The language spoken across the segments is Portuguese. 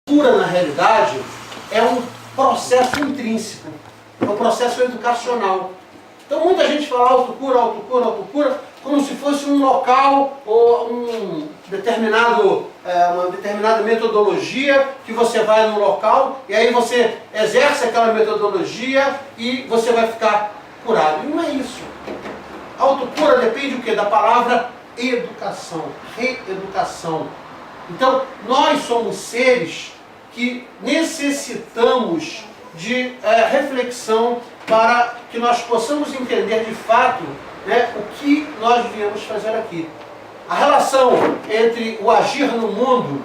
Cura, na realidade, é um processo intrínseco, é um processo educacional. Então muita gente fala autocura, autocura, autocura, como se fosse um local ou uma determinada metodologia que você vai no local e aí você exerce aquela metodologia e você vai ficar curado. E não é isso. A autocura depende do quê? Da palavra educação, reeducação. Então, nós somos seres que necessitamos de reflexão para que nós possamos entender de fato, né, o que nós viemos fazer aqui. A relação entre o agir no mundo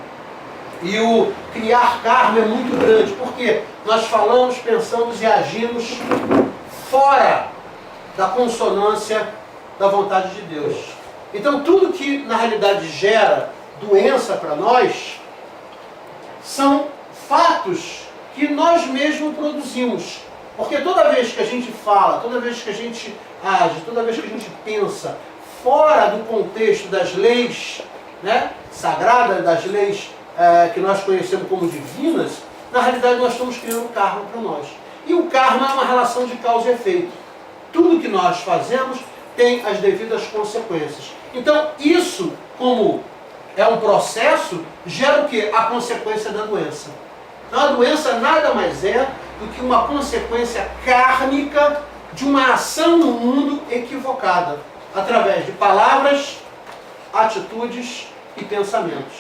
e o criar karma é muito grande, porque nós falamos, pensamos e agimos fora da consonância da vontade de Deus. Então tudo que na realidade gera doença para nós são fatos que nós mesmos produzimos. Porque toda vez que a gente fala, toda vez que a gente age, toda vez que a gente pensa fora do contexto das leis, né, sagradas, das leis que nós conhecemos como divinas, na realidade nós estamos criando karma para nós. E o karma é uma relação de causa e efeito. Tudo que nós fazemos tem as devidas consequências. Então isso, como é um processo, gera o quê? A consequência da doença. Então a doença nada mais é do que uma consequência kármica de uma ação no mundo equivocada, através de palavras, atitudes e pensamentos.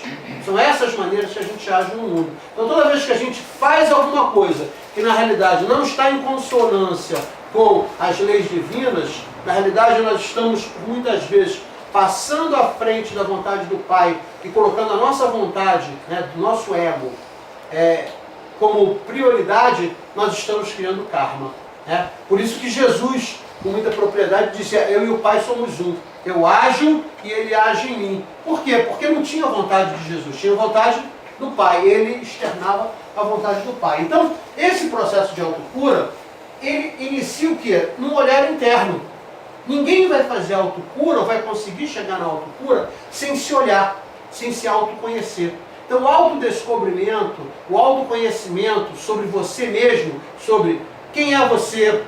São essas maneiras que a gente age no mundo. Então toda vez que a gente faz alguma coisa que na realidade não está em consonância com as leis divinas, na realidade nós estamos muitas vezes passando à frente da vontade do Pai e colocando a nossa vontade, né, do nosso ego, como prioridade, nós estamos criando karma. Né? Por isso que Jesus, com muita propriedade, dizia: eu e o Pai somos um. Eu ajo e Ele age em mim. Por quê? Porque não tinha vontade de Jesus, tinha vontade do Pai. Ele externava a vontade do Pai. Então, esse processo de autocura, ele inicia o quê? Num olhar interno. Ninguém vai fazer autocura ou vai conseguir chegar na autocura sem se olhar, sem se autoconhecer. Então o autodescobrimento, o autoconhecimento sobre você mesmo, sobre quem é você,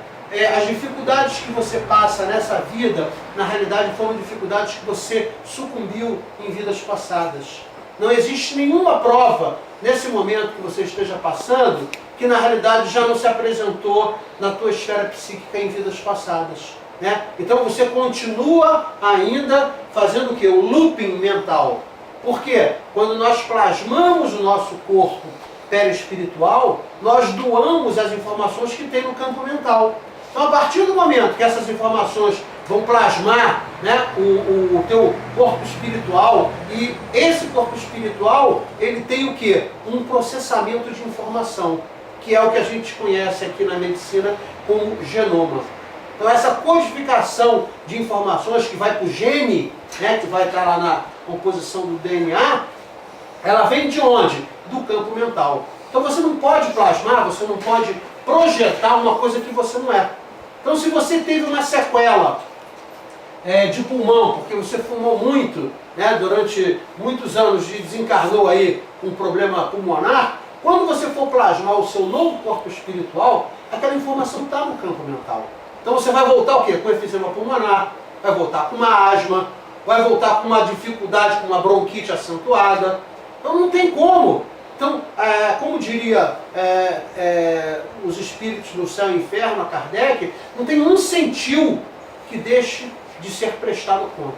as dificuldades que você passa nessa vida, na realidade foram dificuldades que você sucumbiu em vidas passadas. Não existe nenhuma prova nesse momento que você esteja passando que na realidade já não se apresentou na tua esfera psíquica em vidas passadas. Né? Então você continua ainda fazendo o quê? O looping mental. Porque quando nós plasmamos o nosso corpo perispiritual, nós doamos as informações que tem no campo mental. Então a partir do momento que essas informações vão plasmar, né, o teu corpo espiritual, e esse corpo espiritual, ele tem o quê? Um processamento de informação, que é o que a gente conhece aqui na medicina como genoma. Então essa codificação de informações que vai para o gene, né, que vai estar lá na composição do DNA, ela vem de onde? Do campo mental. Então você não pode plasmar, você não pode projetar uma coisa que você não é. Então se você teve uma sequela de pulmão, porque você fumou muito, né, durante muitos anos e desencarnou aí com um problema pulmonar, quando você for plasmar o seu novo corpo espiritual, aquela informação está no campo mental. Então você vai voltar o quê? Com efizema pulmonar, vai voltar com uma asma, vai voltar com uma dificuldade, com uma bronquite acentuada. Então não tem como. Então, como diria os espíritos no céu e inferno, a Kardec, não tem um centil que deixe de ser prestado conta.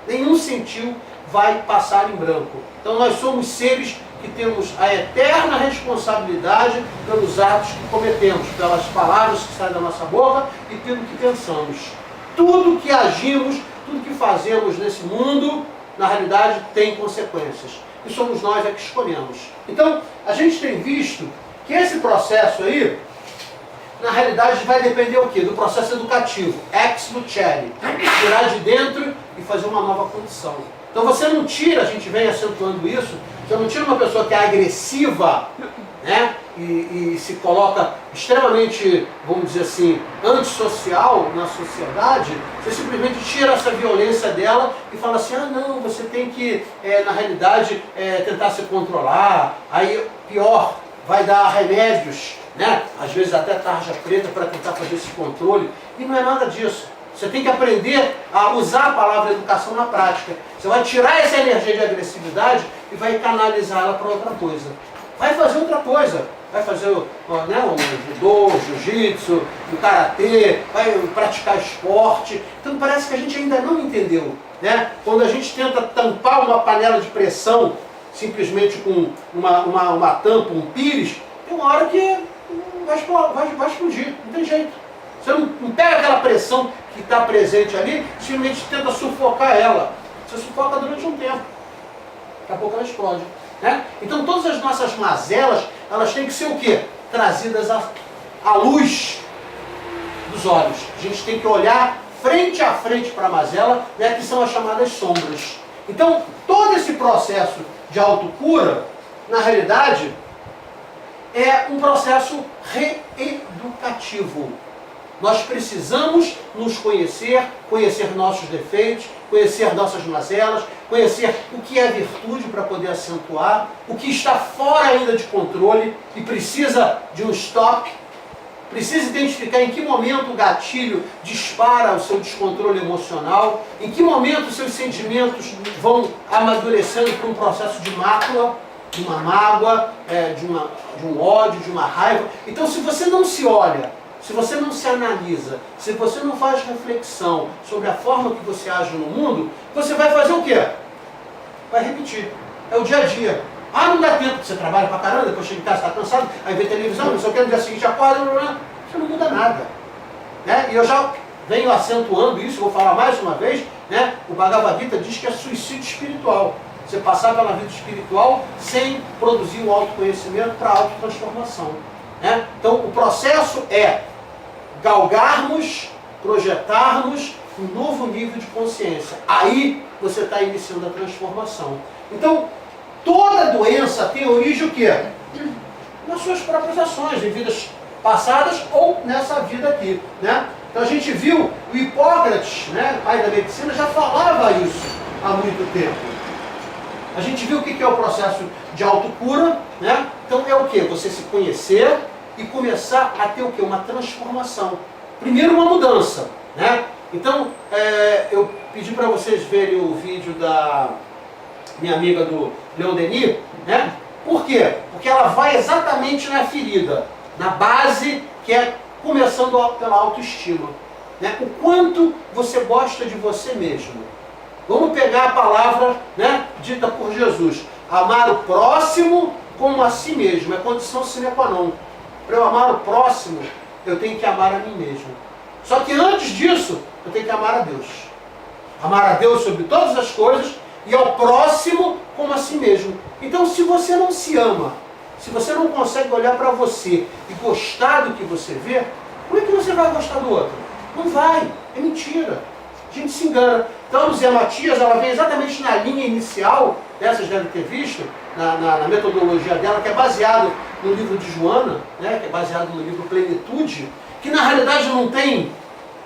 Nenhum centil vai passar em branco. Então nós somos seres que temos a eterna responsabilidade pelos atos que cometemos, pelas palavras que saem da nossa boca e pelo que pensamos. Tudo que agimos, tudo que fazemos nesse mundo, na realidade tem consequências. E somos nós que escolhemos. Então, a gente tem visto que esse processo aí, na realidade, vai depender o quê? Do processo educativo, ex nocere, tirar de dentro e fazer uma nova condição. Então você não tira, a gente vem acentuando isso, você não tira uma pessoa que é agressiva, né, e se coloca extremamente, vamos dizer assim, antissocial na sociedade, você simplesmente tira essa violência dela e fala assim: ah não, você tem que, na realidade, tentar se controlar. Aí pior, vai dar remédios, né? Às vezes até tarja preta para tentar fazer esse controle. E não é nada disso. Você tem que aprender a usar a palavra educação na prática. Você vai tirar essa energia de agressividade e vai canalizá-la para outra coisa. Vai fazer outra coisa. Vai fazer né, um judô, jiu-jitsu, um karatê, vai praticar esporte. Então parece que a gente ainda não entendeu. Né? Quando a gente tenta tampar uma panela de pressão, simplesmente com uma tampa, um pires, tem uma hora que vai explodir, não tem jeito. Você não pega aquela pressão que está presente ali, simplesmente tenta sufocar ela. Você sufoca durante um tempo. Daqui a pouco ela explode. Né? Então todas as nossas mazelas, elas têm que ser o quê? Trazidas à luz dos olhos. A gente tem que olhar frente a frente para a mazela, né, que são as chamadas sombras. Então todo esse processo de autocura, na realidade, é um processo reeducativo. Nós precisamos nos conhecer, conhecer nossos defeitos, conhecer nossas mazelas, conhecer o que é virtude para poder acentuar, o que está fora ainda de controle e precisa de um stop, precisa identificar em que momento o gatilho dispara o seu descontrole emocional, em que momento os seus sentimentos vão amadurecendo para um processo de mácula, de uma mágoa, de um ódio, de uma raiva. Então se você não se olha, se você não se analisa, se você não faz reflexão sobre a forma que você age no mundo, você vai fazer o quê? Vai repetir. É o dia a dia. Ah, não dá tempo, você trabalha pra caramba, depois chega em casa, está cansado, aí vê televisão, não sei o que, no dia seguinte acorda, você não muda nada. Né? E eu já venho acentuando isso, vou falar mais uma vez, né? O Bhagavad Gita diz que é suicídio espiritual. Você passar pela vida espiritual sem produzir o autoconhecimento para a autotransformação. Né? Então o processo é galgarmos, projetarmos um novo nível de consciência. Aí você está iniciando a transformação. Então, toda doença tem origem o quê? Nas suas próprias ações, em vidas passadas ou nessa vida aqui. Né? Então a gente viu, o Hipócrates, né, pai da medicina, já falava isso há muito tempo. A gente viu o que é o processo de autocura. Né? Então é o quê? Você se conhecer e começar a ter o quê? Uma transformação. Primeiro uma mudança. Né? Então, eu pedi para vocês verem o vídeo da minha amiga do Leon Denis. Né? Por quê? Porque ela vai exatamente na ferida, na base que é começando pela autoestima. Né? O quanto você gosta de você mesmo. Vamos pegar a palavra, né, dita por Jesus. Amar o próximo como a si mesmo. É condição sine qua non. Para eu amar o próximo, eu tenho que amar a mim mesmo. Só que antes disso, eu tenho que amar a Deus. Amar a Deus sobre todas as coisas e ao próximo como a si mesmo. Então, se você não se ama, se você não consegue olhar para você e gostar do que você vê, como é que você vai gostar do outro? Não vai. É mentira. A gente se engana. Então, a Luzia Matias, ela vem exatamente na linha inicial, vocês devem ter visto, na metodologia dela, que é baseado no livro de Joana, né, que é baseado no livro Plenitude, que na realidade não tem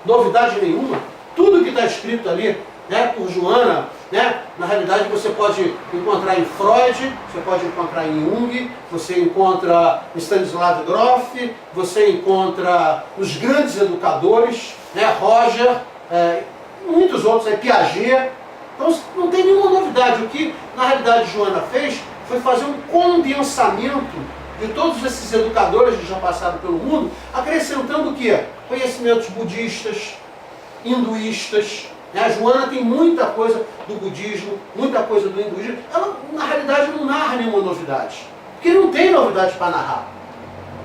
novidade nenhuma. Tudo que está escrito ali, né, por Joana, né, na realidade você pode encontrar em Freud, você pode encontrar em Jung, você encontra em Stanislav Grof, você encontra nos grandes educadores, né, Roger, muitos outros, Piaget. Então não tem nenhuma novidade. O que na realidade Joana fez foi fazer um condensamento de todos esses educadores que já passaram pelo mundo, acrescentando o quê? Conhecimentos budistas, hinduístas. Né? A Joana tem muita coisa do budismo, muita coisa do hinduísmo. Ela na realidade não narra nenhuma novidade, porque não tem novidade para narrar.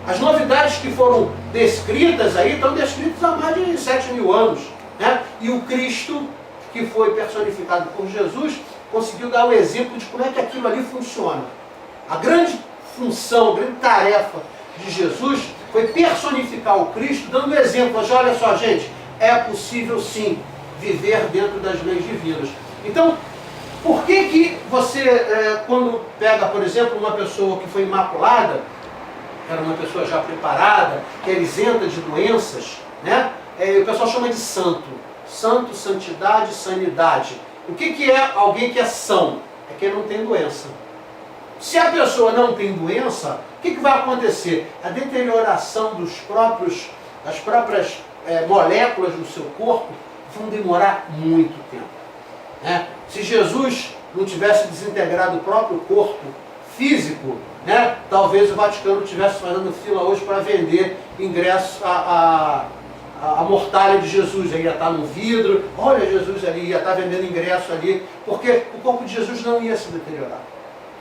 As novidades que foram descritas aí estão descritas há mais de 7.000 anos. Né? E o Cristo, que foi personificado por Jesus, conseguiu dar o exemplo de como é que aquilo ali funciona. A grande função, a grande tarefa de Jesus foi personificar o Cristo, dando exemplo. Olha só, gente, é possível sim viver dentro das leis divinas. Então, por que você, quando pega, por exemplo, uma pessoa que foi imaculada, era uma pessoa já preparada, que era isenta de doenças, né? O pessoal chama de santo. Santo, santidade, sanidade. O que é alguém que é são? É quem não tem doença. Se a pessoa não tem doença, o que vai acontecer? A deterioração das próprias moléculas do seu corpo vão demorar muito tempo. Né? Se Jesus não tivesse desintegrado o próprio corpo físico, né, talvez o Vaticano estivesse fazendo fila hoje para vender ingressos a mortalha de Jesus. Aí ia estar no vidro, olha Jesus ali, ia estar vendendo ingresso ali, porque o corpo de Jesus não ia se deteriorar.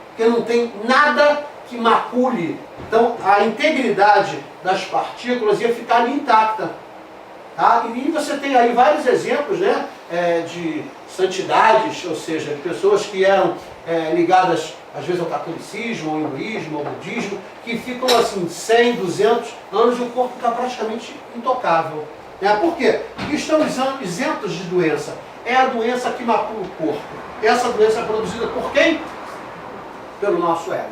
Porque não tem nada que macule. Então a integridade das partículas ia ficar ali intacta. Tá? E você tem aí vários exemplos, né, de santidades, ou seja, de pessoas que eram ligadas às vezes ao catolicismo, ao hinduísmo, ao budismo, que ficam assim 100, 200 anos e o corpo está praticamente intocável. Por quê? Porque estão isentos de doença. É a doença que macula o corpo. Essa doença é produzida por quem? Pelo nosso ego.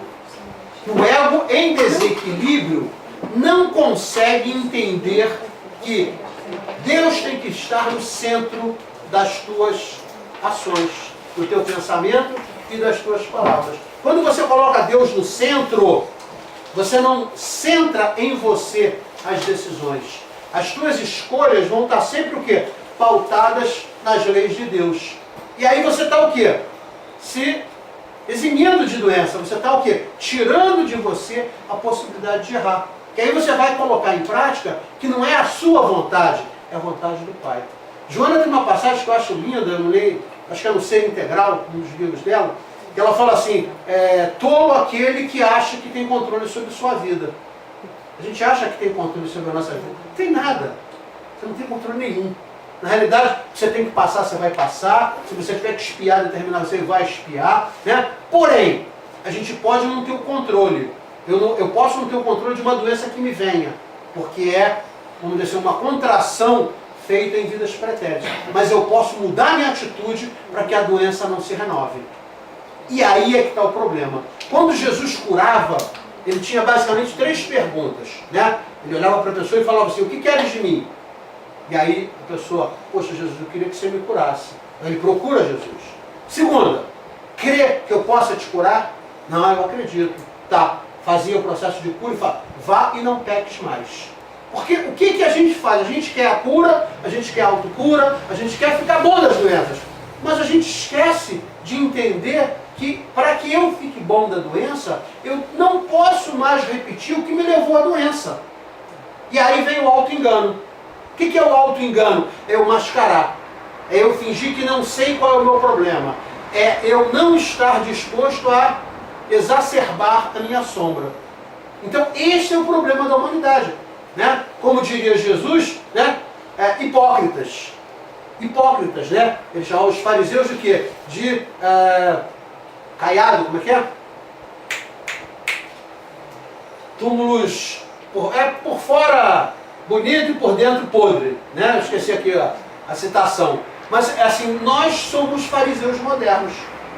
O ego em desequilíbrio não consegue entender que Deus tem que estar no centro das tuas ações, do teu pensamento e das tuas palavras. Quando você coloca Deus no centro, você não centra em você as decisões. As tuas escolhas vão estar sempre o quê? Pautadas nas leis de Deus. E aí você está o quê? Se eximindo de doença. Você está o quê? Tirando de você a possibilidade de errar. Que aí você vai colocar em prática que não é a sua vontade, é a vontade do Pai. Joana tem uma passagem que eu acho linda, eu não leio, acho que é no Ser Integral, um dos livros dela, que ela fala assim, tolo aquele que acha que tem controle sobre sua vida. A gente acha que tem controle sobre a nossa vida. Não tem nada. Você não tem controle nenhum. Na realidade, você tem que passar, você vai passar. Se você tiver que espiar determinado, você vai espiar. Né? Porém, a gente pode não ter o controle. Eu posso não ter o controle de uma doença que me venha. Porque vamos dizer, uma contração feita em vidas pretéritas. Mas eu posso mudar minha atitude para que a doença não se renove. E aí é que está o problema. Quando Jesus curava, ele tinha basicamente 3 perguntas. Né? Ele olhava para a pessoa e falava assim, o que queres de mim? E aí a pessoa, poxa Jesus, eu queria que você me curasse. Aí ele procura Jesus. Segunda, crê que eu possa te curar? Não, eu acredito. Tá, fazia o processo de cura e fala, vá e não peques mais. Porque o que a gente faz? A gente quer a cura, a gente quer a autocura, a gente quer ficar bom das doenças. Mas a gente esquece de entender que para que eu fique bom da doença, eu não posso mais repetir o que me levou à doença. E aí vem o auto-engano. O que é o auto-engano? É eu mascarar. É eu fingir que não sei qual é o meu problema. É eu não estar disposto a exacerbar a minha sombra. Então, esse é o problema da humanidade. Né? Como diria Jesus, né? Hipócritas. Hipócritas, né? Ele chamava os fariseus de quê? De caiado, como é que é? Túmulos por fora bonito e por dentro podre, né? Eu esqueci aqui a citação. Mas assim, nós somos fariseus modernos.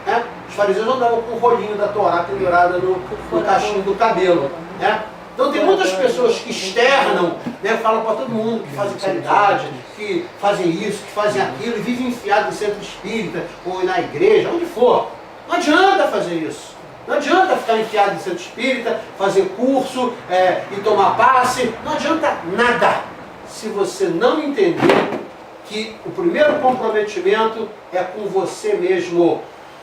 Né? Os fariseus andavam com o rolinho da Torá pendurada no cachinho do cabelo. Né? Então tem muitas pessoas que externam, né, falam para todo mundo que fazem caridade, que fazem isso, que fazem aquilo, e vivem enfiados em centro espírita, ou na igreja, onde for. Não adianta fazer isso. Não adianta ficar enfiado em centro espírita, fazer curso e tomar passe. Não adianta nada se você não entender que o primeiro comprometimento é com você mesmo.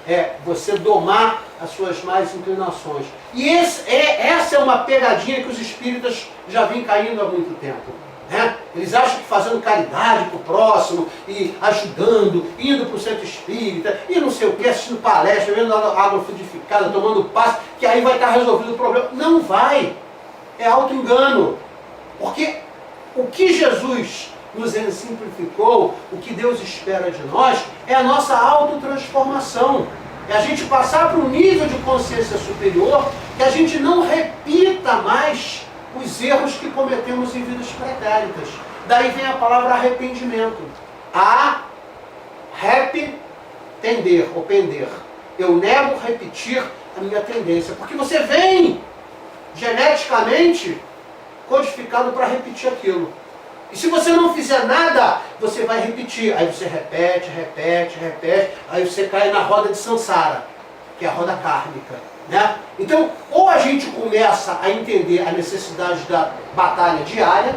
É você domar as suas más inclinações. E essa é uma pegadinha que os espíritas já vêm caindo há muito tempo. Né? Eles acham que fazendo caridade para o próximo, e ajudando, indo para o centro espírita, e não sei o que, assistindo palestra, vendo água fluidificada, tomando passe, que aí vai estar resolvido o problema. Não vai. É auto-engano. Porque o que Jesus nos simplificou, o que Deus espera de nós, é a nossa autotransformação. É a gente passar para um nível de consciência superior, que a gente não repita mais os erros que cometemos em vidas pretéritas. Daí vem a palavra arrependimento. Arrepender ou pender. Eu nego repetir a minha tendência. Porque você vem geneticamente codificado para repetir aquilo. E se você não fizer nada, você vai repetir. Aí você repete, aí você cai na roda de Sansara. que é a roda kármica. Né? Então, ou a gente começa a entender a necessidade da batalha diária,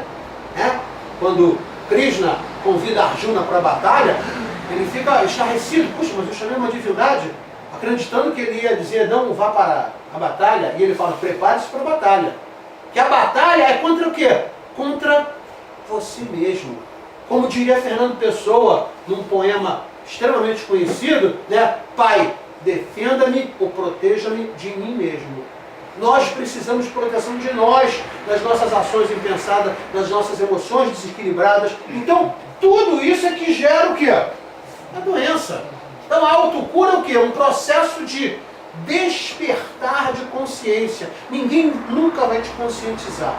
né? Quando Krishna convida Arjuna para a batalha, ele fica estarrecido. Puxa, mas eu chamei uma divindade, acreditando que ele ia dizer, não vá para a batalha, e ele fala, prepare-se para a batalha. Que a batalha é contra o quê? Contra você mesmo. Como diria Fernando Pessoa, num poema extremamente conhecido, né? Pai, defenda-me ou proteja-me de mim mesmo. Nós precisamos de proteção de nós, das nossas ações impensadas, das nossas emoções desequilibradas. Então, tudo isso é que gera o quê? A doença. Então, a autocura é o quê? Um processo de despertar de consciência. Ninguém nunca vai te conscientizar.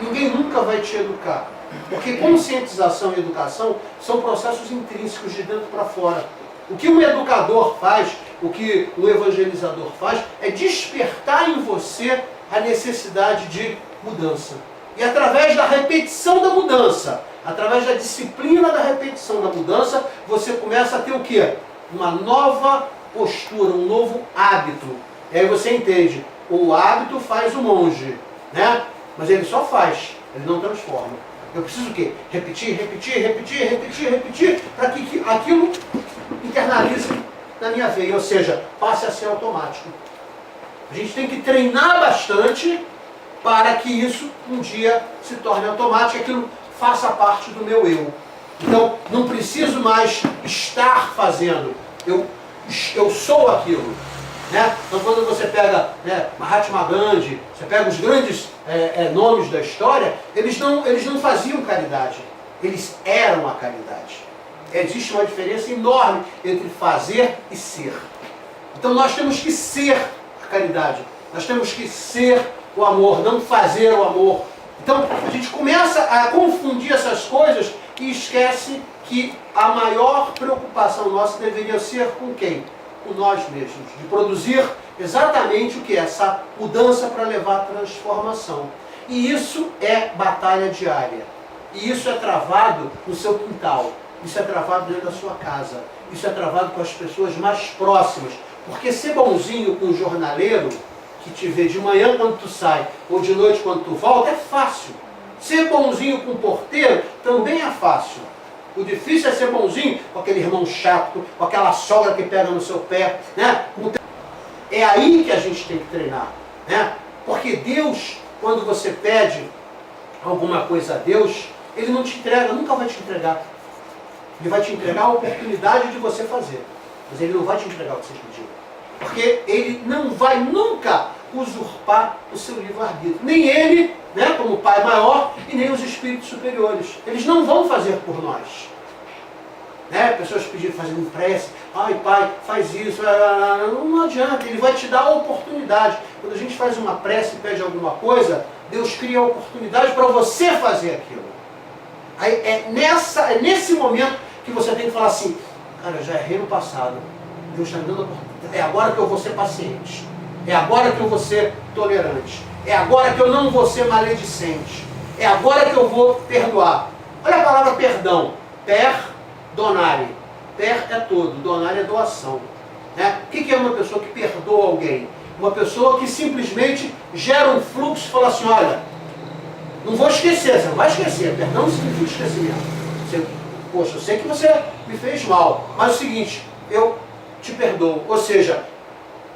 Ninguém nunca vai te educar. Porque conscientização e educação são processos intrínsecos de dentro para fora. O que um educador faz, o que um evangelizador faz, é despertar em você a necessidade de mudança. E através da repetição da mudança, através da disciplina da repetição da mudança, você começa a ter o quê? Uma nova postura, um novo hábito. E aí você entende, o hábito faz o monge, né? Mas ele só faz, ele não transforma. Eu preciso o quê? Repetir, repetir, repetir, repetir, repetir, para que aquilo internalize na minha veia, ou seja, passe a ser automático. A gente tem que treinar bastante para que isso um dia se torne automático, aquilo faça parte do meu eu. Então, não preciso mais estar fazendo, eu sou aquilo. Né? Então, quando você pega, né, Mahatma Gandhi, você pega os grandes nomes da história, eles não faziam caridade, eles eram a caridade. Existe uma diferença enorme entre fazer e ser. Então nós temos que ser a caridade, nós temos que ser o amor, não fazer o amor. Então a gente começa a confundir essas coisas e esquece que a maior preocupação nossa deveria ser com quem? Com nós mesmos, de produzir exatamente o que é essa mudança para levar à transformação. E isso é batalha diária. E isso é travado no seu quintal. Isso é travado dentro da sua casa. Isso é travado com as pessoas mais próximas. Porque ser bonzinho com o jornaleiro, que te vê de manhã quando tu sai, ou de noite quando tu volta, é fácil. Ser bonzinho com o porteiro também é fácil. O difícil é ser bonzinho com aquele irmão chato, com aquela sogra que pega no seu pé, né? É aí que a gente tem que treinar, né? Porque Deus, quando você pede alguma coisa a Deus, Ele não te entrega, nunca vai te entregar. Ele vai te entregar a oportunidade de você fazer. Mas Ele não vai te entregar o que você pediu. Porque Ele não vai nunca usurpar o seu livre-arbítrio. Nem Ele, né, como Pai maior, e nem os espíritos superiores. Eles não vão fazer por nós. Né? Pessoas pediram, fazendo prece, ai Pai, faz isso, não adianta, Ele vai te dar a oportunidade. Quando a gente faz uma prece e pede alguma coisa, Deus cria a oportunidade para você fazer aquilo. Aí é nesse momento que você tem que falar assim, cara, eu já errei no passado, Deus está me dando a oportunidade, é agora que eu vou ser paciente, é agora que eu vou ser tolerante, é agora que eu não vou ser maledicente, é agora que eu vou perdoar. Olha a palavra perdão, perdonare, per é todo, donare é doação. Né? O que é uma pessoa que perdoa alguém? Uma pessoa que simplesmente gera um fluxo e fala assim, olha, não vou esquecer, você não vai esquecer, perdão não significa esquecimento. Poxa, eu sei que você me fez mal, mas é o seguinte, eu te perdoo. Ou seja,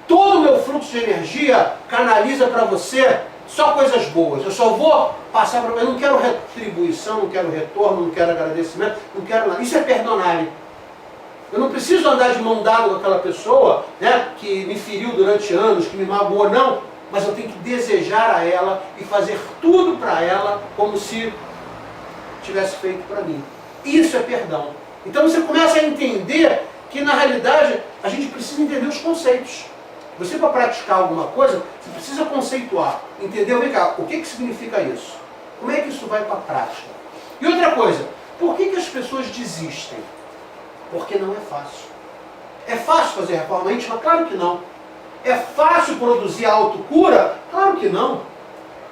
todo o meu fluxo de energia canaliza para você só coisas boas. Eu só vou passar para você, eu não quero retribuição, não quero retorno, não quero agradecimento, não quero nada. Isso é perdonar. Eu não preciso andar de mão dada com aquela pessoa, né, que me feriu durante anos, que me magoou, não. Mas eu tenho que desejar a ela e fazer tudo para ela como se tivesse feito para mim. Isso é perdão. Então você começa a entender que na realidade a gente precisa entender os conceitos. Você, para praticar alguma coisa, você precisa conceituar. Entendeu? Vem cá, o que significa isso? Como é que isso vai para a prática? E outra coisa, por que as pessoas desistem? Porque não é fácil. É fácil fazer reforma íntima? Claro que não. É fácil produzir a autocura? Claro que não.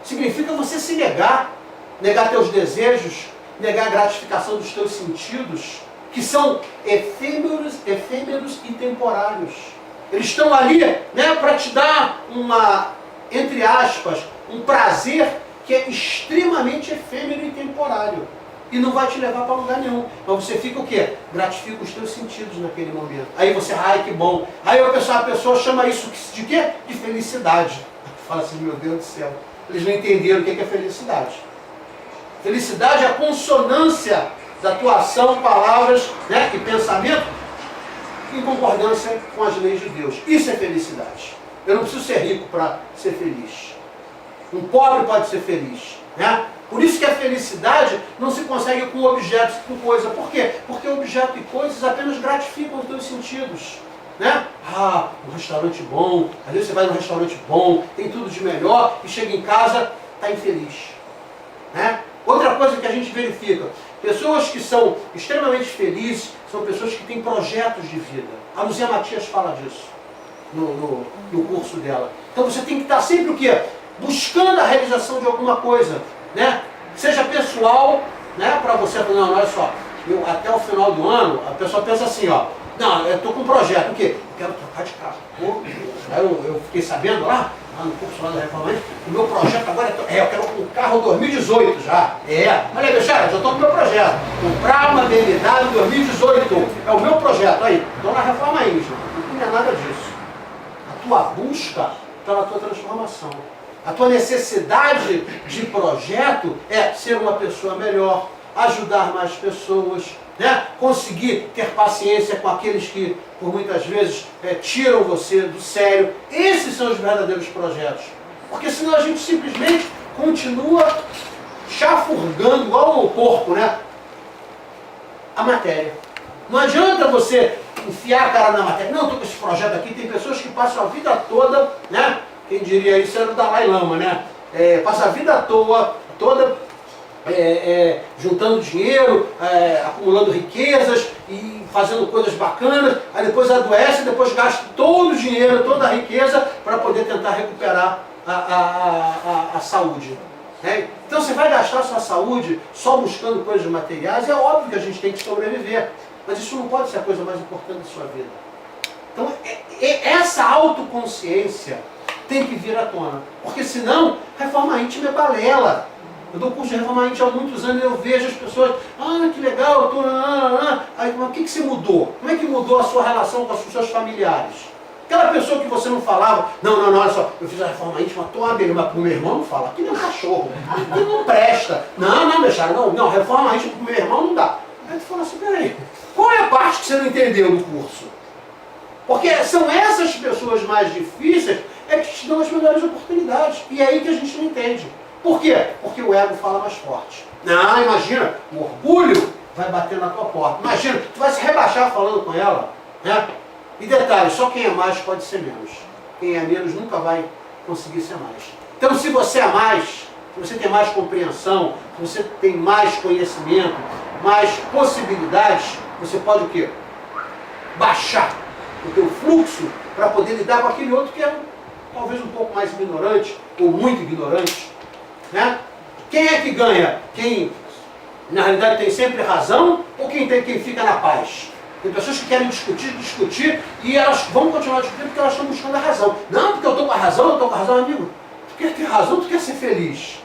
Significa você se negar. Negar teus desejos, negar a gratificação dos teus sentidos, que são efêmeros e temporários. Eles estão ali, né, para te dar uma, entre aspas, um prazer que é extremamente efêmero e temporário. E não vai te levar para lugar nenhum. Mas você fica o quê? Gratifica os teus sentidos naquele momento. Aí você, ai que bom. Aí a pessoa chama isso de quê? De felicidade. Fala assim, meu Deus do céu. Eles não entenderam o que é felicidade. Felicidade é a consonância da tua ação, palavras, né, e pensamento em concordância com as leis de Deus. Isso é felicidade. Eu não preciso ser rico para ser feliz. Um pobre pode ser feliz, né? Por isso que a felicidade não se consegue com objetos, com coisa. Por quê? Porque objeto e coisas apenas gratificam os teus sentidos, né? Ah, um restaurante bom. Às vezes você vai num restaurante bom, tem tudo de melhor e chega em casa, está infeliz, né? Outra coisa que a gente verifica, pessoas que são extremamente felizes são pessoas que têm projetos de vida. A Luzia Matias fala disso no curso dela. Então você tem que estar sempre o quê? Buscando a realização de alguma coisa, né? Seja pessoal, né? Para você, não, olha só, até o final do ano, a pessoa pensa assim, ó, não, eu estou com um projeto, o quê? Eu quero trocar de carro. Aí eu fiquei sabendo lá no curso lá da Reformante, o meu projeto agora eu quero um carro 2018 já. Olha aí, Bechara, já estou com o meu projeto. Comprar uma BMW 2018. É o meu projeto. Aí, estou na Reforma Índia. Não é nada disso. A tua busca está na tua transformação. A tua necessidade de projeto é ser uma pessoa melhor, ajudar mais pessoas, né? Conseguir ter paciência com aqueles que, por muitas vezes, tiram você do sério. Esses são os verdadeiros projetos. Porque senão a gente simplesmente continua chafurdando, igual o porco, né? A matéria. Não adianta você enfiar a cara na matéria. Não, estou com esse projeto aqui. Tem pessoas que passam a vida toda, né? Quem diria isso era o Dalai Lama, né? Passa a vida toda juntando dinheiro, acumulando riquezas e fazendo coisas bacanas, aí depois adoece, depois gasta todo o dinheiro, toda a riqueza para poder tentar recuperar a saúde. Né? Então você vai gastar a sua saúde só buscando coisas materiais, é óbvio que a gente tem que sobreviver, mas isso não pode ser a coisa mais importante da sua vida. Então essa autoconsciência tem que vir à tona, porque senão reforma íntima é balela. Eu dou curso de reforma íntima há muitos anos e eu vejo as pessoas, que legal, eu tô... Aí, mas o que você mudou? Como é que mudou a sua relação com os seus familiares? Aquela pessoa que você não falava, não, olha só, eu fiz a reforma íntima, tô uma beleza, mas pro meu irmão não fala, aquilo é um cachorro, aquilo não presta. Não, deixaram, não, reforma íntima pro meu irmão não dá. Aí tu fala assim, peraí, qual é a parte que você não entendeu do curso? Porque são essas pessoas mais difíceis que te dão as melhores oportunidades. E é aí que a gente não entende. Por quê? Porque o ego fala mais forte. Não, imagina, o orgulho vai bater na tua porta. Imagina, tu vai se rebaixar falando com ela, né? E detalhe, só quem é mais pode ser menos. Quem é menos nunca vai conseguir ser mais. Então se você é mais, se você tem mais compreensão, se você tem mais conhecimento, mais possibilidades, você pode o quê? Baixar o teu fluxo para poder lidar com aquele outro que é talvez um pouco mais ignorante, ou muito ignorante. Né? Quem é que ganha? Quem na realidade tem sempre razão ou quem fica na paz? Tem pessoas que querem discutir e elas vão continuar discutindo porque elas estão buscando a razão. Não, porque eu estou com a razão, amigo. Tu quer ter razão, tu quer ser feliz.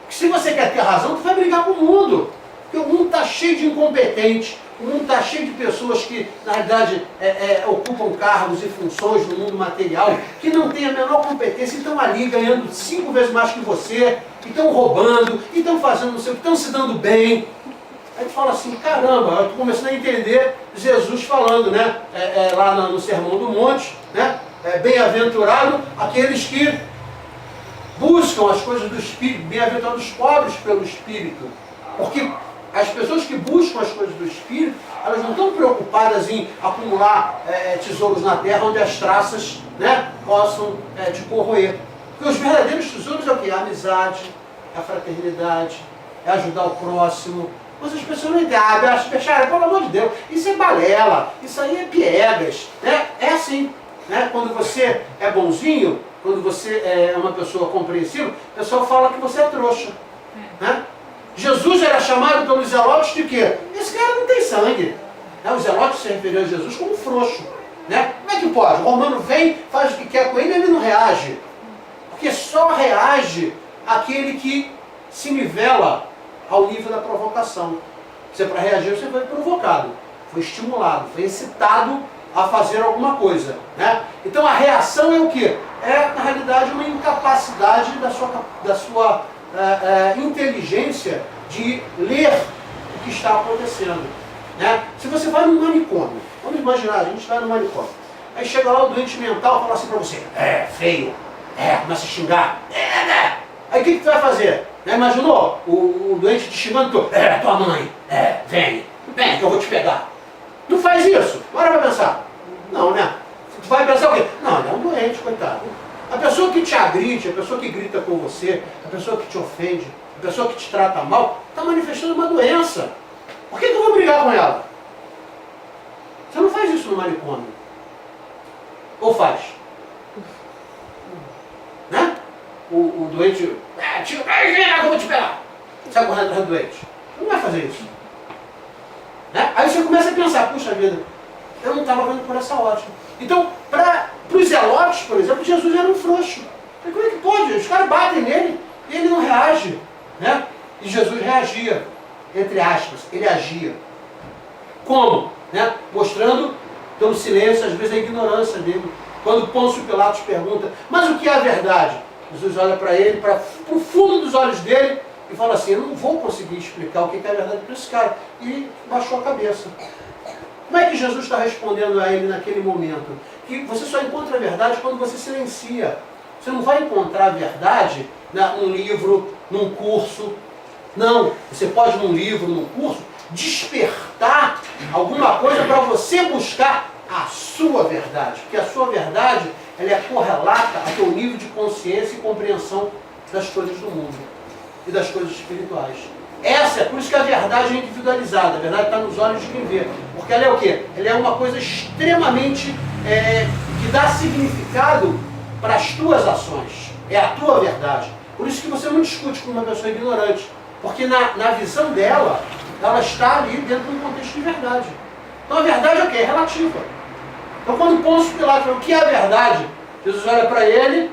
Porque se você quer ter razão, tu vai brigar com o mundo. Porque o mundo está cheio de incompetentes. O mundo está cheio de pessoas que, na realidade, ocupam cargos e funções no mundo material, que não têm a menor competência e estão ali ganhando 5 vezes mais que você, e estão roubando, e estão fazendo não sei o que, estão se dando bem. Aí tu fala assim, caramba, eu estou começando a entender Jesus falando, né? Lá no Sermão do Monte, né? Bem-aventurado aqueles que buscam as coisas do Espírito, bem-aventurados os pobres pelo Espírito. Porque as pessoas que buscam as coisas do Espírito, elas não estão preocupadas em acumular tesouros na terra onde as traças, né, possam te corroer. Porque os verdadeiros tesouros é o quê? A amizade, a fraternidade, é ajudar o próximo. Mas as pessoas não entendem. Bechara, pelo amor de Deus, isso é balela, isso aí é piegas. Né? É assim. Né? Quando você é bonzinho, quando você é uma pessoa compreensiva, o pessoal fala que você é trouxa. Né? Jesus era chamado pelos zelotes de quê? Esse cara não tem sangue. Os zelotes se referiam a Jesus como frouxo. Né? Como é é que pode? O romano vem, faz o que quer com ele e ele não reage. Porque só reage aquele que se nivela ao nível da provocação. Você, para reagir, você foi provocado, foi estimulado, foi excitado a fazer alguma coisa, né? Então a reação é o quê? É, na realidade, uma incapacidade da sua inteligência de ler o que está acontecendo, né? Se você vai no manicômio, vamos imaginar, a gente vai no manicômio, aí chega lá o doente mental e fala assim para você, feio, começa a xingar, né? Aí o que tu vai fazer? Né? Imaginou o doente te xingando, tu, tua mãe, vem que eu vou te pegar. Não faz isso, bora pra pensar. Não, né? Tu vai pensar o quê? Não, ele é um doente, coitado. A pessoa que te agride, a pessoa que grita com você, a pessoa que te ofende, a pessoa que te trata mal, está manifestando uma doença. Por que eu vou brigar com ela? Você não faz isso no manicômio. Ou faz? Né? O doente, tio, vem cá que eu vou te pegar. Sai correndo atrás do doente. Não vai fazer isso. Né? Aí você começa a pensar, puxa vida, eu não estava vendo por essa ótica. Então, para os zelotes, por exemplo, Jesus era um frouxo. Como é que pode? Os caras batem nele e ele não reage. Né? E Jesus reagia, entre aspas, ele agia. Como? Né? Mostrando, pelo silêncio, às vezes, a ignorância dele. Quando Pôncio Pilatos pergunta, mas o que é a verdade? Jesus olha para ele, para o fundo dos olhos dele, e fala assim, eu não vou conseguir explicar o que é a verdade para esse cara. E baixou a cabeça. Como é que Jesus está respondendo a ele naquele momento? Que você só encontra a verdade quando você silencia. Você não vai encontrar a verdade num livro, num curso. Não, você pode num livro, num curso, despertar alguma coisa para você buscar a sua verdade. Porque a sua verdade, ela é correlata ao teu nível de consciência e compreensão das coisas do mundo e das coisas espirituais. Essa é por isso que a verdade é individualizada, a verdade está nos olhos de quem vê. Porque ela é o quê? Ela é uma coisa extremamente que dá significado para as tuas ações. É a tua verdade. Por isso que você não discute com uma pessoa ignorante. Porque na visão dela, ela está ali dentro de um contexto de verdade. Então a verdade é o quê? É relativa. Então quando Pôncio Pilatos fala o que é a verdade, Jesus olha para ele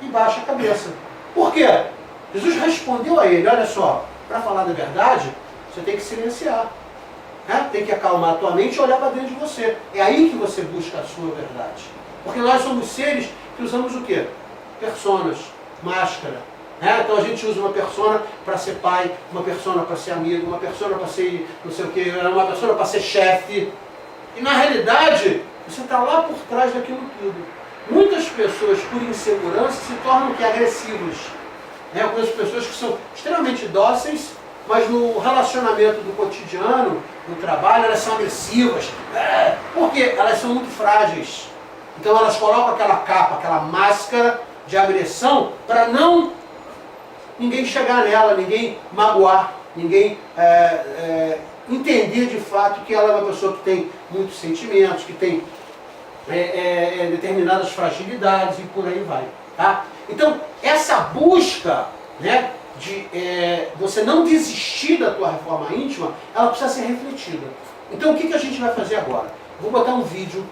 e baixa a cabeça. Por quê? Jesus respondeu a ele, olha só, para falar da verdade, você tem que silenciar. Né? Tem que acalmar a tua mente e olhar para dentro de você. É aí que você busca a sua verdade. Porque nós somos seres que usamos o quê? Personas, máscara. Né? Então a gente usa uma persona para ser pai, uma persona para ser amigo, uma persona para ser não sei o quê, uma persona para ser chefe. E na realidade, você está lá por trás daquilo tudo. Muitas pessoas, por insegurança, se tornam que agressivas. Eu conheço pessoas que são extremamente dóceis, mas no relacionamento do cotidiano, no trabalho, elas são agressivas. Por quê? Elas são muito frágeis. Então elas colocam aquela capa, aquela máscara de agressão para não ninguém chegar nela, ninguém magoar, ninguém entender de fato que ela é uma pessoa que tem muitos sentimentos, que tem determinadas fragilidades e por aí vai. Tá? Então, essa busca, né, de você não desistir da tua reforma íntima, ela precisa ser refletida. Então, o que a gente vai fazer agora? Vou botar um vídeo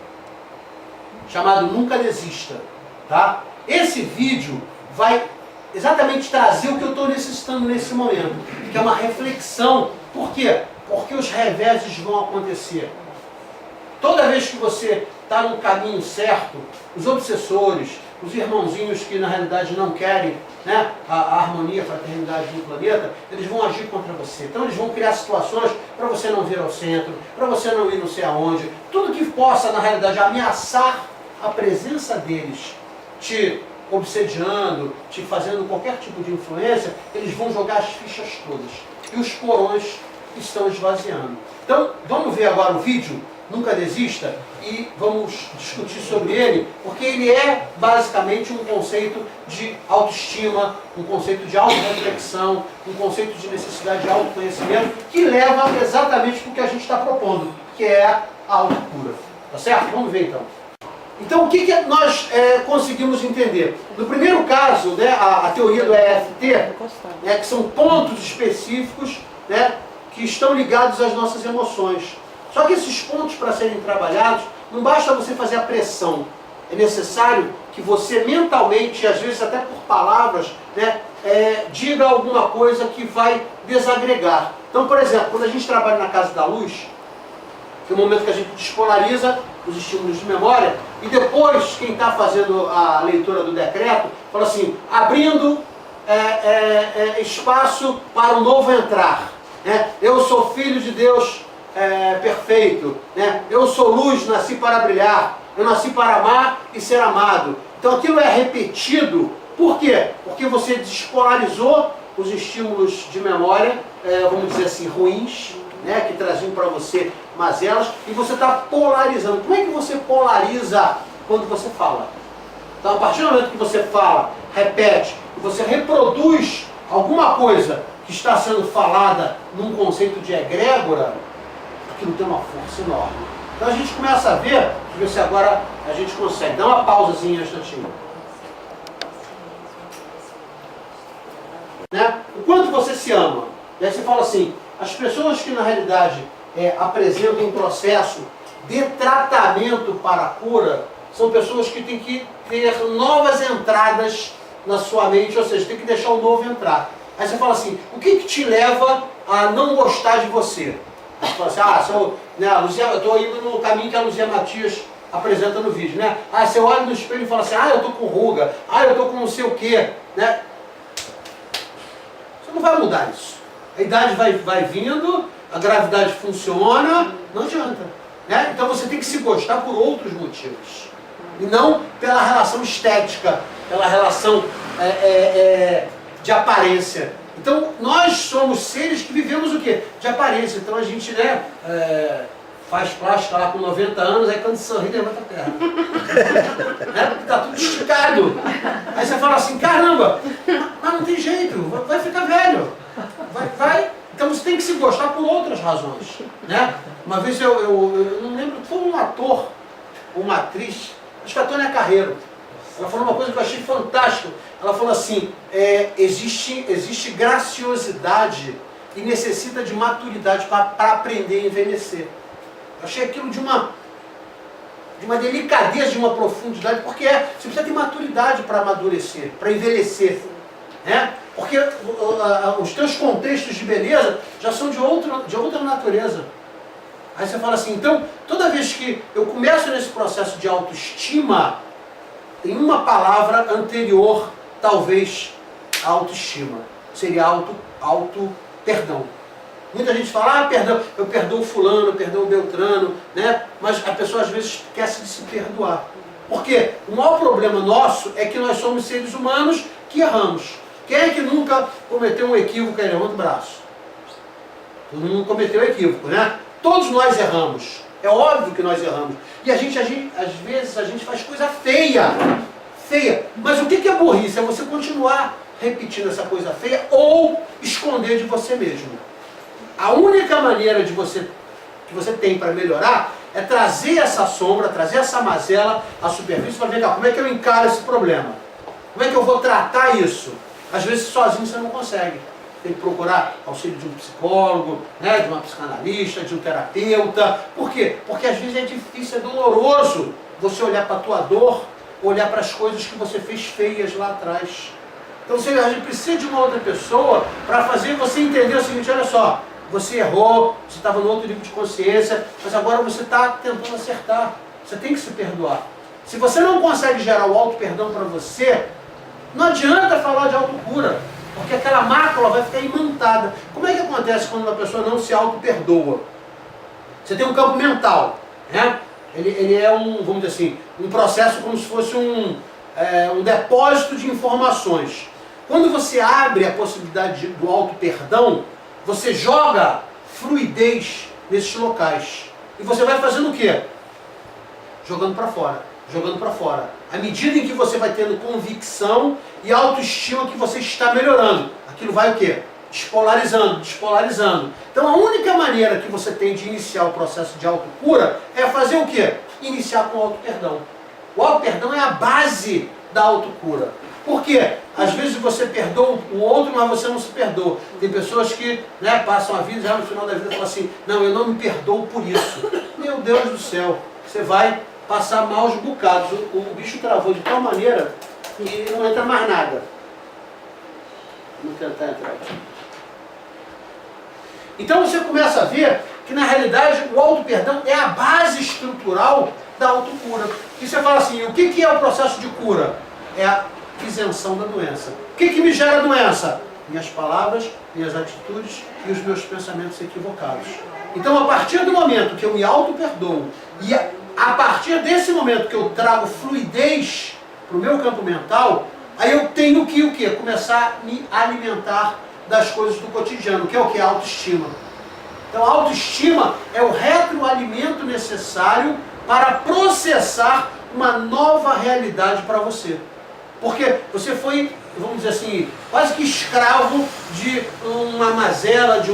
chamado Nunca Desista. Tá? Esse vídeo vai exatamente trazer o que eu estou necessitando nesse momento, que é uma reflexão. Por quê? Porque os reveses vão acontecer. Toda vez que você está no caminho certo, os obsessores, os irmãozinhos que na realidade não querem, né, a harmonia, a fraternidade do planeta, eles vão agir contra você. Então eles vão criar situações para você não vir ao centro, para você não ir não sei aonde. Tudo que possa na realidade ameaçar a presença deles, te obsediando, te fazendo qualquer tipo de influência, eles vão jogar as fichas todas. E os porões estão esvaziando. Então, vamos ver agora o vídeo, Nunca Desista, e vamos discutir sobre ele, porque ele é basicamente um conceito de autoestima, um conceito de autorreflexão, um conceito de necessidade de autoconhecimento, que leva exatamente para o que a gente está propondo, que é a autocura. Tá certo? Vamos ver então. Então, o que nós conseguimos entender? No primeiro caso, né, a teoria do EFT, que são pontos específicos, né, que estão ligados às nossas emoções. Só que esses pontos, para serem trabalhados, não basta você fazer a pressão. É necessário que você mentalmente, às vezes até por palavras, né, diga alguma coisa que vai desagregar. Então, por exemplo, quando a gente trabalha na Casa da Luz, que é o momento que a gente despolariza os estímulos de memória, e depois quem está fazendo a leitura do decreto, fala assim, abrindo espaço para o novo entrar. Né? Eu sou filho de Deus perfeito. Né? Eu sou luz, nasci para brilhar. Eu nasci para amar e ser amado. Então aquilo é repetido. Por quê? Porque você despolarizou os estímulos de memória, vamos dizer assim, ruins, né, que traziam para você mazelas, e você está polarizando. Como é que você polariza quando você fala? Então, a partir do momento que você fala, repete, e você reproduz alguma coisa que está sendo falada num conceito de egrégora, aquilo tem uma força enorme. Então a gente começa a ver, deixa eu ver se agora a gente consegue. Dá uma pausazinha, um instantinho. Né? O quanto você se ama. E aí você fala assim, as pessoas que na realidade apresentam um processo de tratamento para a cura, são pessoas que têm que ter novas entradas na sua mente, ou seja, tem que deixar o novo entrar. Aí você fala assim, o que te leva a não gostar de você? Aí você fala assim, eu estou indo no caminho que a Luzia Matias apresenta no vídeo, né? Ah, você olha no espelho e fala assim, eu estou com ruga, eu estou com não sei o quê, né? Você não vai mudar isso. A idade vai vindo, a gravidade funciona, não adianta. Né? Então você tem que se gostar por outros motivos. E não pela relação estética, pela relação de aparência. Então nós somos seres que vivemos o quê? De aparência. Então a gente faz plástica lá com 90 anos, aí quando sorri levanta a perna. Né? Porque está tudo esticado. Aí você fala assim, caramba, mas não tem jeito, vai ficar velho. Vai. Então você tem que se gostar por outras razões. Né? Uma vez eu não lembro, foi um ator, uma atriz, acho que a Tônia Carreiro. Ela falou uma coisa que eu achei fantástica. Ela falou assim, existe graciosidade e necessita de maturidade para aprender a envelhecer. Eu achei aquilo de uma delicadeza, de uma profundidade, porque você precisa ter maturidade para amadurecer, para envelhecer. Né? Porque os teus contextos de beleza já são de outra natureza. Aí você fala assim, então, toda vez que eu começo nesse processo de autoestima, tem uma palavra anterior, talvez, à autoestima. Seria auto-perdão. Muita gente fala, perdão, eu perdoo fulano, eu perdoo Beltrano, né? Mas a pessoa às vezes esquece de se perdoar. Por quê? O maior problema nosso é que nós somos seres humanos que erramos. Quem é que nunca cometeu um equívoco? Aí levanta o braço. Todo mundo cometeu equívoco, né? Todos nós erramos. É óbvio que nós erramos. E às vezes a gente faz coisa feia. Feia. Mas o que é burrice? É você continuar repetindo essa coisa feia ou esconder de você mesmo. A única maneira que você tem para melhorar é trazer essa sombra, trazer essa mazela à superfície para ver como é que eu encaro esse problema. Como é que eu vou tratar isso? Às vezes sozinho você não consegue. Tem que procurar auxílio de um psicólogo, né, de uma psicanalista, de um terapeuta. Por quê? Porque às vezes é difícil, é doloroso você olhar para a tua dor, olhar para as coisas que você fez feias lá atrás. Então a gente precisa de uma outra pessoa para fazer você entender o seguinte, olha só, você errou, você estava no outro nível de consciência, mas agora você está tentando acertar. Você tem que se perdoar. Se você não consegue gerar o auto-perdão para você, não adianta falar de autocura, porque aquela mácula vai ficar imantada. Como é que acontece quando uma pessoa não se auto-perdoa? Você tem um campo mental, né? Ele é vamos dizer assim, um processo como se fosse um depósito de informações. Quando você abre a possibilidade do auto-perdão, você joga fluidez nesses locais. E você vai fazendo o quê? Jogando para fora, jogando para fora. À medida em que você vai tendo convicção e autoestima que você está melhorando, aquilo vai o quê? Despolarizando, despolarizando. Então a única maneira que você tem de iniciar o processo de autocura é fazer o quê? Iniciar com o auto-perdão. O auto-perdão é a base da autocura. Por quê? Às vezes você perdoa o outro, mas você não se perdoa. Tem pessoas que, né, passam a vida, já no final da vida falam assim, não, eu não me perdoo por isso. Meu Deus do céu, você vai passar maus bocados. O bicho travou de tal maneira que não entra mais nada. Vamos tentar entrar aqui. Então você começa a ver que na realidade o auto-perdão é a base estrutural da autocura. E você fala assim, o que é o processo de cura? É a isenção da doença. O que me gera doença? Minhas palavras, minhas atitudes e os meus pensamentos equivocados. Então a partir do momento que eu me auto-perdoo e a partir desse momento que eu trago fluidez para o meu campo mental, aí eu tenho que o quê? Começar a me alimentar das coisas do cotidiano, que é o que? A autoestima. Então a autoestima é o retroalimento necessário para processar uma nova realidade para você. Porque você foi, vamos dizer assim, quase que escravo de uma mazela, de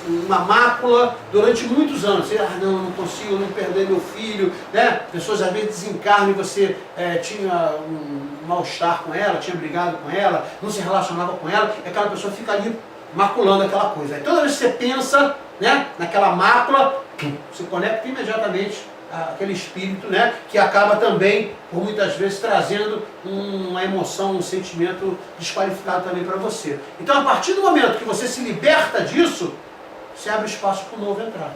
uma mácula durante muitos anos. Você, não, eu não consigo, eu não perder meu filho, né? Pessoas às vezes desencarnam e você tinha um mal-estar com ela, tinha brigado com ela, não se relacionava com ela, e aquela pessoa fica ali maculando aquela coisa. Aí toda vez que você pensa, né, naquela mácula, você conecta imediatamente aquele espírito, né, que acaba também, por muitas vezes, trazendo uma emoção, um sentimento desqualificado também para você. Então, a partir do momento que você se liberta disso, você abre espaço para o novo entrar.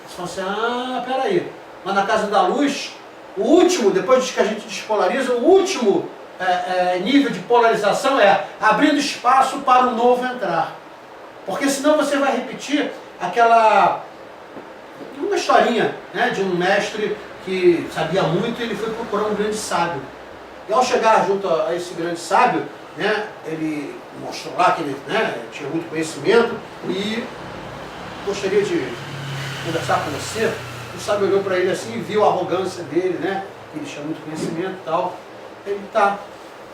Você fala assim, peraí, mas na Casa da Luz, o último, depois que a gente despolariza, o último nível de polarização é abrindo espaço para o novo entrar. Porque senão você vai repetir uma historinha, né, de um mestre que sabia muito e ele foi procurar um grande sábio. E ao chegar junto a esse grande sábio, né, ele mostrou lá que ele, né, tinha muito conhecimento e gostaria de conversar com você. O sábio olhou para ele assim e viu a arrogância dele, né, que ele tinha muito conhecimento e tal. Ele tá.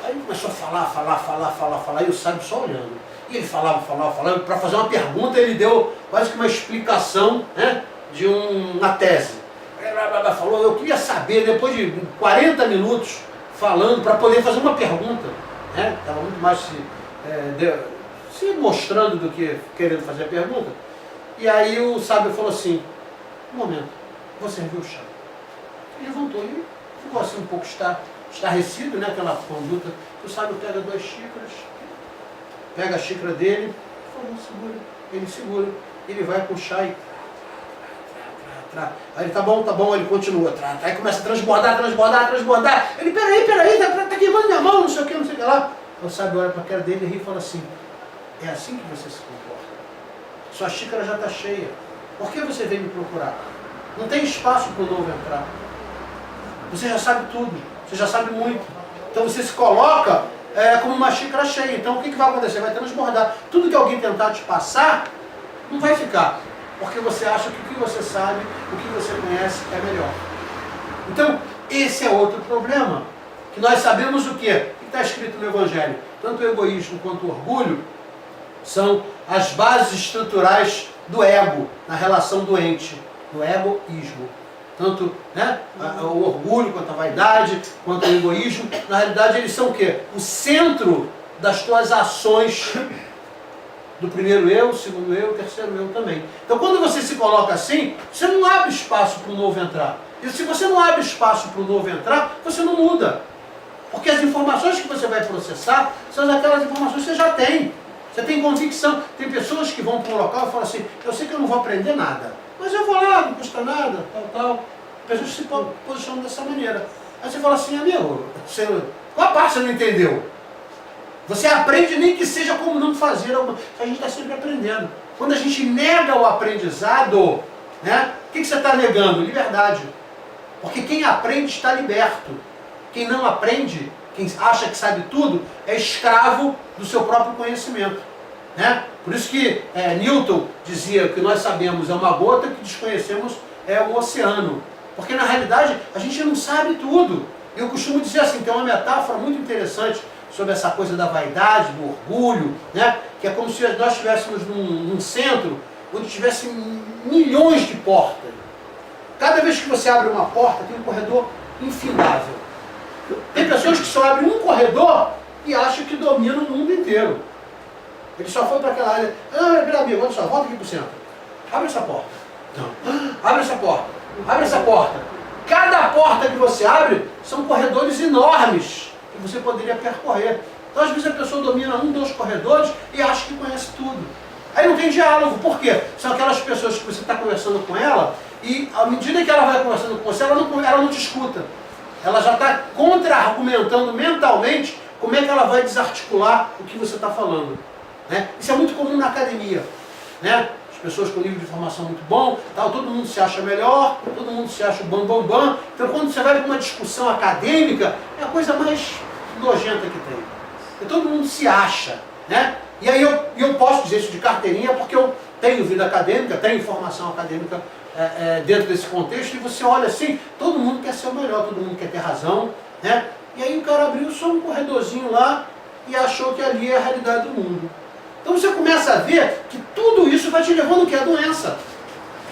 Aí ele começou a falar, e o sábio só olhando. E ele falava, para fazer uma pergunta ele deu quase que uma explicação, né, de uma tese. Falou, eu queria saber, depois de 40 minutos falando, para poder fazer uma pergunta, né, estava muito mais se mostrando do que querendo fazer a pergunta. E aí o sábio falou assim, um momento, vou servir o chá. Ele levantou e ficou assim um pouco estarrecido, né, aquela conduta. O sábio pega 2 xícaras, pega a xícara dele, segura, ele segura, ele vai com o chá e aí ele, tá bom, ele continua, aí começa a transbordar, ele, peraí, tá queimando minha mão, não sei o que lá. O sábio olha para a cara dele e ri e fala assim, é assim que você se comporta. Sua xícara já está cheia, por que você veio me procurar? Não tem espaço para o novo entrar. Você já sabe tudo, você já sabe muito. Então você se coloca como uma xícara cheia. Então o que vai acontecer? Vai transbordar. Tudo que alguém tentar te passar, não vai ficar. Porque você acha que o que você sabe, o que você conhece é melhor. Então, esse é outro problema. Que nós sabemos o quê? O que está escrito no Evangelho? Tanto o egoísmo quanto o orgulho são as bases estruturais do ego, na relação doente, do egoísmo. Tanto, né, o orgulho, quanto a vaidade, quanto o egoísmo, na realidade eles são o quê? O centro das tuas ações, do primeiro eu, o segundo eu, o terceiro eu também. Então quando você se coloca assim, você não abre espaço para o novo entrar. E se você não abre espaço para o novo entrar, você não muda. Porque as informações que você vai processar são aquelas informações que você já tem. Você tem convicção. Tem pessoas que vão para um local e falam assim, eu sei que eu não vou aprender nada, mas eu vou lá, não custa nada, tal. Pessoas se posicionam dessa maneira. Aí você fala assim, amigo, qual a parte você não entendeu? Você aprende nem que seja como não fazer, a gente está sempre aprendendo. Quando a gente nega o aprendizado, né, o que você está negando? Liberdade. Porque quem aprende está liberto. Quem não aprende, quem acha que sabe tudo, é escravo do seu próprio conhecimento. Né? Por isso que Newton dizia que nós sabemos é uma gota, que desconhecemos é o oceano. Porque na realidade a gente não sabe tudo. Eu costumo dizer assim, tem uma metáfora muito interessante sobre essa coisa da vaidade, do orgulho, né? Que é como se nós estivéssemos num centro onde tivesse milhões de portas. Cada vez que você abre uma porta, tem um corredor infindável. Tem pessoas que só abrem um corredor e acha que domina o mundo inteiro. Ele só foi para aquela área. Meu amigo, olha só, volta aqui para o centro. Abre essa porta. Não. Abre essa porta. Abre essa porta. Cada porta que você abre são corredores enormes que você poderia percorrer. Então, às vezes, a pessoa domina 1, 2 corredores e acha que conhece tudo. Aí não tem diálogo. Por quê? São aquelas pessoas que você está conversando com ela e, à medida que ela vai conversando com você, ela não te escuta. Ela já está contra-argumentando mentalmente como é que ela vai desarticular o que você está falando. Né? Isso é muito comum na academia. Né? As pessoas com nível de formação muito bom, tal, todo mundo se acha melhor, todo mundo se acha o bam. Então, quando você vai para uma discussão acadêmica, é a coisa mais nojenta que tem. E todo mundo se acha. Né? E aí eu posso dizer isso de carteirinha porque eu tenho vida acadêmica, tenho formação acadêmica dentro desse contexto, e você olha assim, todo mundo quer ser o melhor, todo mundo quer ter razão. Né? E aí o cara abriu só um corredorzinho lá e achou que ali é a realidade do mundo. Então você começa a ver que tudo isso vai te levando ao que é a doença.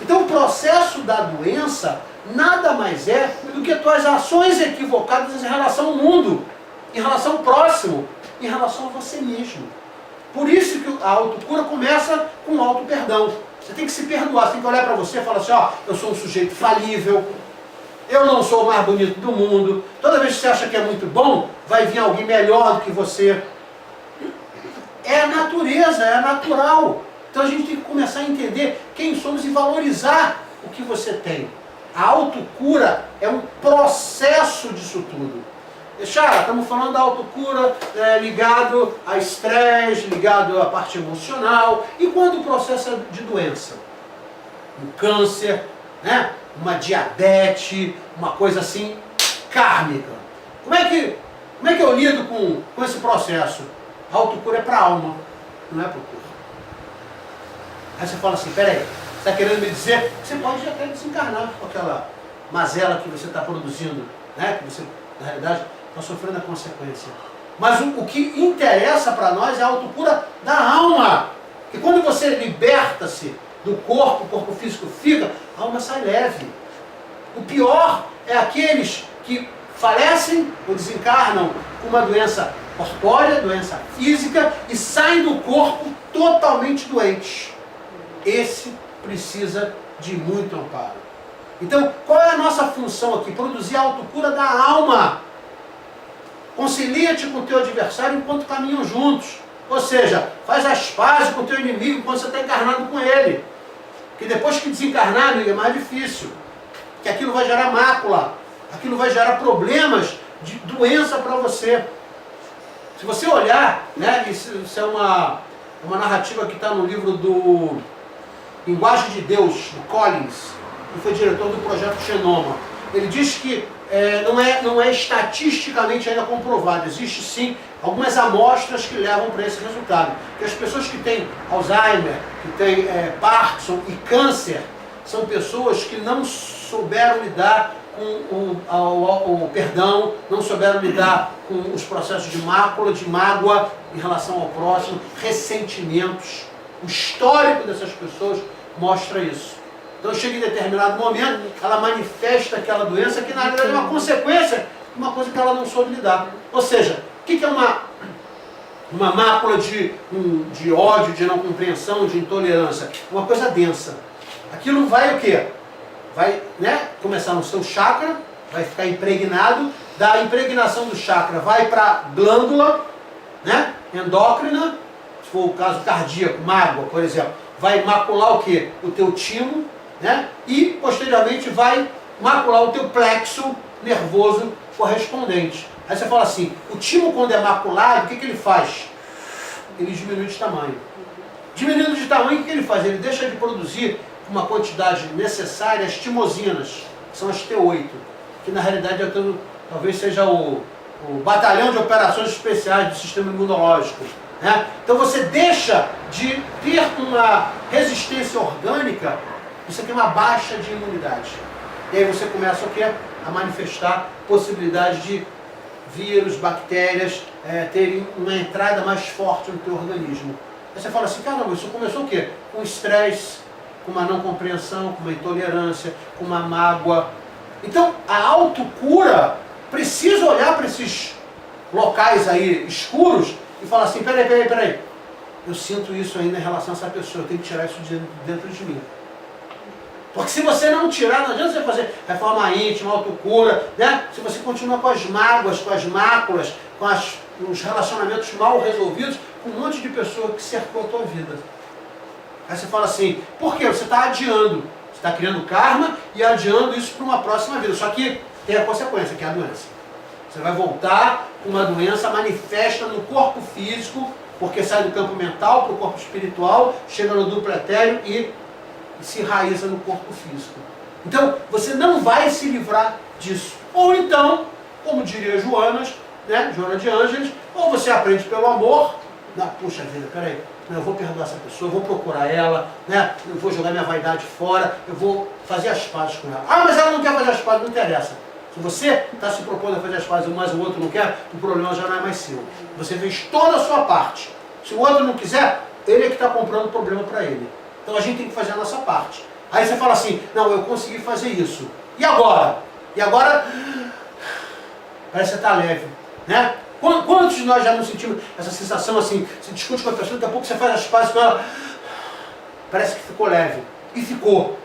Então o processo da doença nada mais é do que as tuas ações equivocadas em relação ao mundo, em relação ao próximo, em relação a você mesmo. Por isso que a autocura começa com o auto-perdão. Você tem que se perdoar, você tem que olhar para você e falar assim, ó, eu sou um sujeito falível, eu não sou o mais bonito do mundo, toda vez que você acha que é muito bom, vai vir alguém melhor do que você. É a natureza, é natural. Então a gente tem que começar a entender quem somos e valorizar o que você tem. A autocura é um processo disso tudo. Chara, estamos falando da autocura ligado a estresse, ligado à parte emocional. E quando o processo é de doença? Um câncer, né? Uma diabetes, uma coisa assim kármica. Como é que eu lido com esse processo? A autocura é para a alma, não é para o corpo. Aí você fala assim, peraí, você está querendo me dizer que você pode até desencarnar com aquela mazela que você está produzindo, né? Que você, na realidade, está sofrendo a consequência. Mas o que interessa para nós é a autocura da alma. E quando você liberta-se do corpo, o corpo físico fica, a alma sai leve. O pior é aqueles que falecem ou desencarnam com uma doença corpórea, doença física, e saem do corpo totalmente doentes. Esse precisa de muito amparo. Então, qual é a nossa função aqui? Produzir a autocura da alma. Concilia-te com o teu adversário enquanto caminham juntos. Ou seja, faz as pazes com o teu inimigo enquanto você está encarnado com ele. Que depois que desencarnar, amigo, é mais difícil. Que aquilo vai gerar mácula. Aquilo vai gerar problemas de doença para você. Se você olhar, né, isso é uma narrativa que está no livro do Linguagem de Deus, do Collins, que foi diretor do projeto Genoma. Ele diz que não é estatisticamente ainda comprovado, existe sim algumas amostras que levam para esse resultado. Que as pessoas que têm Alzheimer, que têm Parkinson e câncer, são pessoas que não souberam lidar com o perdão, não souberam lidar com os processos de mácula, de mágoa em relação ao próximo, ressentimentos. O histórico dessas pessoas mostra isso. Então chega em determinado momento, ela manifesta aquela doença que na verdade é uma consequência de uma coisa que ela não soube lidar. Ou seja, o que é uma mácula de ódio, de não compreensão, de intolerância? Uma coisa densa. Aquilo vai o quê? Vai, né, começar no seu chakra, vai ficar impregnado, da impregnação do chakra vai para a glândula, né, endócrina, se for o caso cardíaco, mágoa, por exemplo, vai macular o quê? O teu timo, né, e posteriormente vai macular o teu plexo nervoso correspondente. Aí você fala assim, o timo quando é maculado, o que ele faz? Ele diminui de tamanho. Diminuindo de tamanho, o que ele faz? Ele deixa de produzir uma quantidade necessária as timosinas, que são as T8, que na realidade talvez seja o batalhão de operações especiais do sistema imunológico. Né? Então você deixa de ter uma resistência orgânica, você tem uma baixa de imunidade. E aí você começa o quê? A manifestar possibilidade de vírus, bactérias terem uma entrada mais forte no teu organismo. Aí você fala assim, caramba, isso começou o quê? Com estresse, com uma não compreensão, com uma intolerância, com uma mágoa. Então, a autocura precisa olhar para esses locais aí escuros e fala assim, peraí, eu sinto isso ainda em relação a essa pessoa, eu tenho que tirar isso de dentro de mim. Porque se você não tirar, não adianta você fazer reforma íntima, autocura, né? Se você continua com as mágoas, com as máculas, com os relacionamentos mal resolvidos, com um monte de pessoa que cercou a tua vida. Aí você fala assim, por quê? Você está adiando. Você está criando karma e adiando isso para uma próxima vida. Só que tem a consequência, que é a doença. Você vai voltar com uma doença manifesta no corpo físico, porque sai do campo mental para o corpo espiritual, chega no duplo etéreo e se enraiza no corpo físico. Então, você não vai se livrar disso. Ou então, como diria Joanas, né, Joana de Ângeles, ou você aprende pelo amor, puxa vida, peraí, eu vou perdoar essa pessoa, eu vou procurar ela, né, eu vou jogar minha vaidade fora, eu vou fazer as pazes com ela. Ah, mas ela não quer fazer as pazes, não interessa. Se você está se propondo a fazer as pazes, mas o outro não quer, o problema já não é mais seu. Você fez toda a sua parte. Se o outro não quiser, ele é que está comprando o problema para ele. Então a gente tem que fazer a nossa parte. Aí você fala assim, não, eu consegui fazer isso. E agora? E agora, parece que você está leve, né? Quantos de nós já não sentimos essa sensação assim, você discute com a pessoa, daqui a pouco você faz as pazes com ela, parece que ficou leve. E ficou.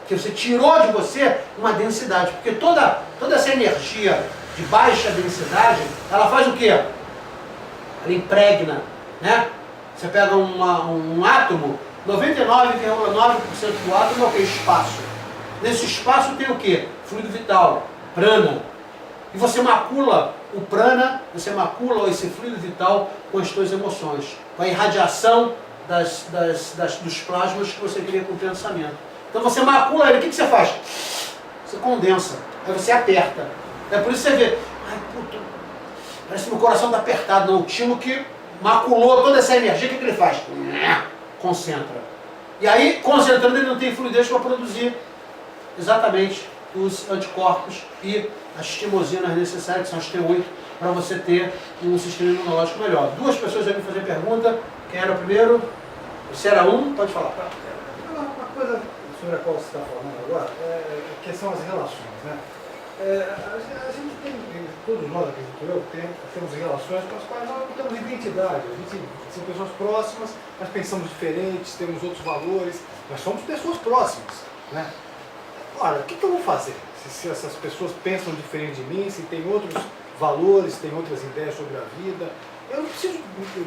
Porque você tirou de você uma densidade. Porque toda essa energia de baixa densidade, ela faz o quê? Ela impregna, né? Você pega um átomo, 99,9% do átomo é o que? Espaço. Nesse espaço tem o que? Fluido vital, prana. E você macula o prana, você macula esse fluido vital com as suas emoções, com a irradiação dos plasmas que você cria com o pensamento. Então você macula ele, o que você faz? Você condensa, aí você aperta. É por isso que você vê, ai puto, parece que meu coração está apertado. Não, o timo que maculou toda essa energia, o que ele faz? Concentra. E aí, concentrando, ele não tem fluidez para produzir exatamente os anticorpos e as timozinas necessárias, que são as T8, para você ter um sistema imunológico melhor. Duas pessoas já me fazer pergunta. Quem era o primeiro? Você era um? Pode falar. Uma coisa sobre a qual você está falando agora, que são as relações, né? A gente tem, todos nós, acredito eu, temos relações com as quais nós não temos identidade. São pessoas próximas, nós pensamos diferentes, temos outros valores, nós somos pessoas próximas, né? Ora, o que eu vou fazer? Se essas pessoas pensam diferente de mim, se tem outros valores, tem outras ideias sobre a vida, eu não preciso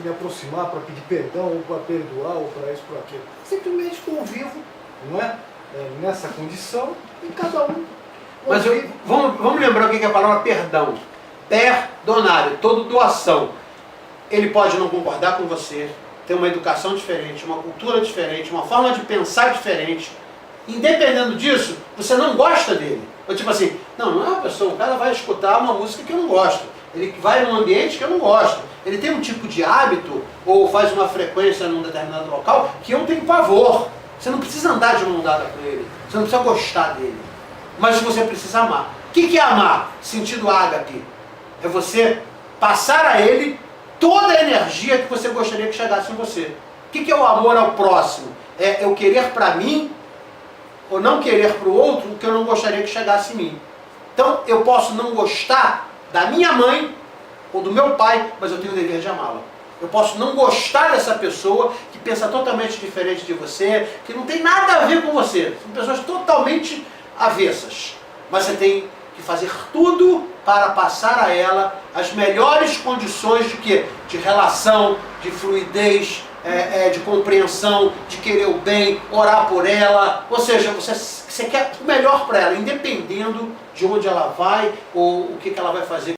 me aproximar para pedir perdão, ou para perdoar, ou para isso, para aquilo. Simplesmente convivo, não é? Nessa condição, e cada um. Mas vamos lembrar o que é a palavra perdão. Perdonar, toda doação. Ele pode não concordar com você, ter uma educação diferente, uma cultura diferente, uma forma de pensar diferente. Independendo disso, você não gosta dele. Ou tipo assim, não é uma pessoa, o cara vai escutar uma música que eu não gosto. Ele vai num ambiente que eu não gosto. Ele tem um tipo de hábito, ou faz uma frequência num determinado local, que eu tenho pavor. Você não precisa andar de mão dada com ele. Você não precisa gostar dele. Mas você precisa amar. O que é amar? Sentido ágape. É você passar a ele toda a energia que você gostaria que chegasse em você. O que é o amor ao próximo? É eu querer para mim, ou não querer para o outro, o que eu não gostaria que chegasse em mim. Então, eu posso não gostar da minha mãe ou do meu pai, mas eu tenho o dever de amá-la. Eu posso não gostar dessa pessoa que pensa totalmente diferente de você, que não tem nada a ver com você. São pessoas totalmente avessas. Mas você tem que fazer tudo para passar a ela as melhores condições de quê? De relação, de fluidez, de compreensão, de querer o bem, orar por ela. Ou seja, você quer o melhor para ela, independendo de onde ela vai ou o que ela vai fazer.